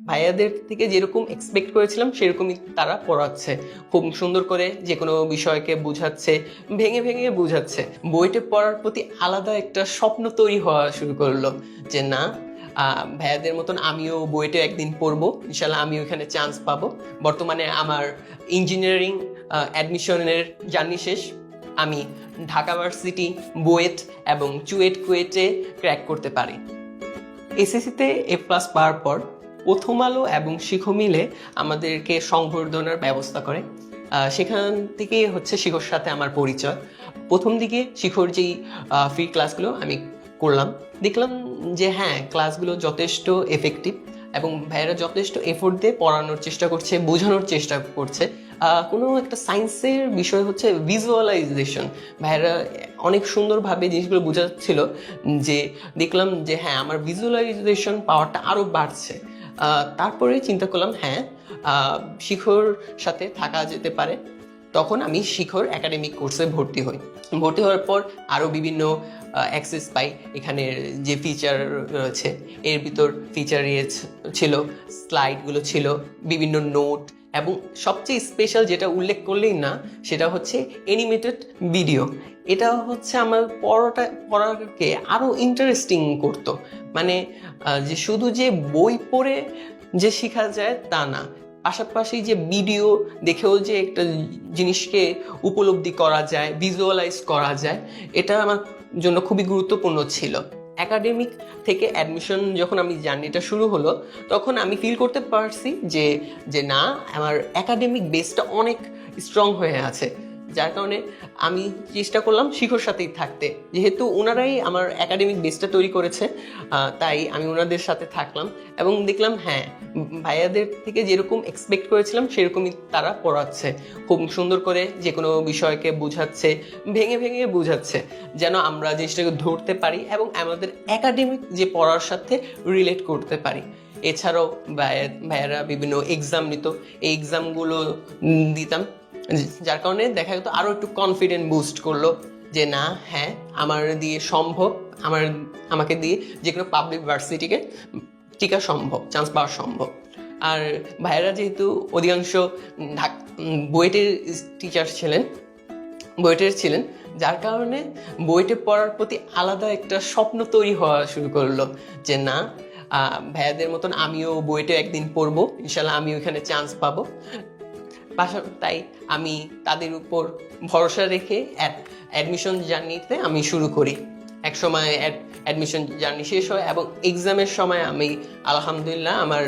ভাইয়াদের থেকে যেরকম এক্সপেক্ট করেছিলাম সেরকমই তারা পড়াচ্ছে, খুব সুন্দর করে যে কোনো বিষয়কে বোঝাচ্ছে, ভেঙে ভেঙে বোঝাচ্ছে। বইটা পড়ার প্রতি আলাদা একটা স্বপ্ন তৈরি হওয়া শুরু করলো যে না, ভাইয়াদের মতন আমিও বইটা একদিন পড়বো, ইনশাল্লাহ আমিও এখানে চান্স পাবো। বর্তমানে আমার ইঞ্জিনিয়ারিং অ্যাডমিশনের জার্নি শেষ। আমি ঢাকা ভার্সিটি, বুয়েট এবং চুয়েট কুয়েটে ক্র্যাক করতে পারি। এসএসসিতে A+ পাওয়ার পর প্রথম আলো এবং শিখো মিলে আমাদেরকে সংবর্ধনার ব্যবস্থা করে। সেখান থেকেই হচ্ছে শিখোর সাথে আমার পরিচয়। প্রথম দিকে শিখোর যেই ফ্রি ক্লাসগুলো আমি করলাম, দেখলাম যে হ্যাঁ, ক্লাসগুলো যথেষ্ট এফেক্টিভ এবং ভাইয়েরা যথেষ্ট এফোর্ট দিয়ে পড়ানোর চেষ্টা করছে, বোঝানোর চেষ্টা করছে। কোনো একটা সায়েন্সের বিষয় হচ্ছে ভিজুয়ালাইজেশন, ভাইয়েরা অনেক সুন্দরভাবে জিনিসগুলো বোঝাচ্ছিল যে দেখলাম যে হ্যাঁ, আমার ভিজুয়ালাইজেশন পাওয়ারটা আরও বাড়ছে। তারপরে চিন্তা করলাম হ্যাঁ, শিখোর সাথে থাকা যেতে পারে। তখন আমি শিখোর একাডেমিক কোর্সে ভর্তি হই। ভর্তি হওয়ার পর আরও বিভিন্ন অ্যাক্সেস পাই। এখানের যে ফিচার রয়েছে, এর ভিতর ফিচার ছিল, স্লাইডগুলো ছিল, বিভিন্ন নোট, এবং সবচেয়ে স্পেশাল যেটা উল্লেখ করলেই না সেটা হচ্ছে অ্যানিমেটেড ভিডিও। এটা হচ্ছে আমার পড়াকে আরও ইন্টারেস্টিং করতো। মানে যে শুধু যে বই পড়ে যে শেখা যায় তা না, পাশাপাশি যে ভিডিও দেখেও যে একটা জিনিসকে উপলব্ধি করা যায়, ভিজুয়ালাইজ করা যায়, এটা আমার জন্য খুবই গুরুত্বপূর্ণ ছিল। একাডেমিক থেকে অ্যাডমিশন যখন আমি জার্নিটা শুরু হলো, তখন আমি ফিল করতে পারছি যে যে না, আমার একাডেমিক বেসটা অনেক স্ট্রং হয়ে আছে। যার কারণে আমি চেষ্টা করলাম শিখোর সাথেই থাকতে, যেহেতু ওনারাই আমার একাডেমিক বেসটা তৈরি করেছে। তাই আমি ওনাদের সাথে থাকলাম এবং দেখলাম হ্যাঁ, ভাইয়াদের থেকে যেরকম এক্সপেক্ট করেছিলাম সেরকমই তারা পড়াচ্ছে, খুব সুন্দর করে যে কোনো বিষয়কে বোঝাচ্ছে, ভেঙে ভেঙে বোঝাচ্ছে, যেন আমরা জিনিসটাকে ধরতে পারি এবং আমাদের একাডেমিক যে পড়ার সাথে রিলেট করতে পারি। এছাড়াও ভাইয়ারা বিভিন্ন এক্সাম নিত, এই এক্সামগুলো দিতাম, যার কারণে দেখা যেত আরও একটু কনফিডেন্ট বুস্ট করলো যে না হ্যাঁ, আমার দিয়ে সম্ভব, আমাকে দিয়ে যে কোনো পাবলিক ভার্সিটিকে টিকা সম্ভব, চান্স পাওয়া সম্ভব। আর ভাইয়েরা যেহেতু অধিকাংশ বুয়েটের টিচার ছিলেন, বুয়েটের ছিলেন, যার কারণে বুয়েটে পড়ার প্রতি আলাদা একটা স্বপ্ন তৈরি হওয়া শুরু করলো যে না, ভাইয়াদের মতন আমিও বুয়েটে একদিন পড়বো, ইনশাল্লাহ আমিও এখানে চান্স পাবো। তাই আমি তাদের উপর ভরসা রেখে অ্যাডমিশন জার্নিতে আমি শুরু করি। এক সময় অ্যাডমিশন জার্নি শেষ হয় এবং এক্সামের সময় আমি আলহামদুলিল্লাহ আমার